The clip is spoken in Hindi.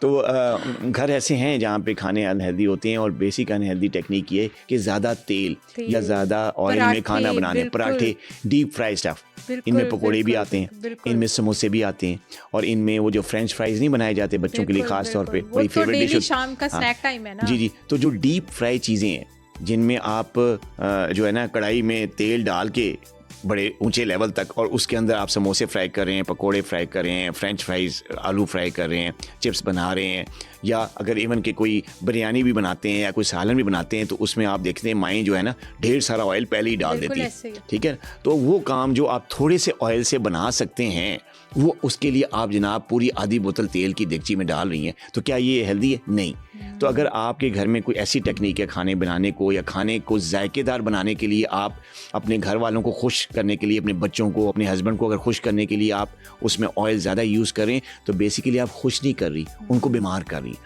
तो घर ऐसे हैं जहाँ पे खाने अनहेल्दी होते हैं, और बेसिक अनहेल्दी टेक्निक ये कि ज़्यादा तेल या ज़्यादा ऑयल में खाना बनाने, पराठे, डीप फ्राई स्टफ, इनमें पकोड़े भी आते हैं, इनमें समोसे भी आते हैं, और इनमें वो जो फ्रेंच फ्राइज नहीं बनाए जाते बच्चों के लिए खास तौर पे, बड़ी फेवरेट डिश होती है शाम का स्नैक टाइम है ना। जी। तो जो डीप फ्राई चीज़ें हैं जिनमें आप जो है ना कढ़ाई में तेल डाल के बड़े ऊंचे लेवल तक, और उसके अंदर आप समोसे फ्राई कर रहे हैं, पकोड़े फ्राई कर रहे हैं, फ्रेंच फ्राइज, आलू फ्राई कर रहे हैं, चिप्स बना रहे हैं, या अगर इवन के कोई बिरयानी भी बनाते हैं या कोई सालन भी बनाते हैं, तो उसमें आप देखते हैं माएँ जो है ना ढेर सारा ऑयल पहले ही डाल देती है, ठीक है। तो वो काम जो आप थोड़े से ऑयल से बना सकते हैं, वो उसके लिए आप जनाब पूरी आधी बोतल तेल की देगची में डाल रही हैं, तो क्या ये हेल्दी है? नहीं। तो अगर आपके घर में कोई ऐसी टेक्निक है खाने बनाने को, या खाने को जायकेदार बनाने के लिए, आप अपने घर वालों को खुश करने के लिए, अपने बच्चों को, अपने हस्बैंड को अगर खुश करने के लिए आप उसमें ऑयल ज़्यादा यूज़ करें, तो बेसिकली आप खुश नहीं कर रही, उनको बीमार कर रही।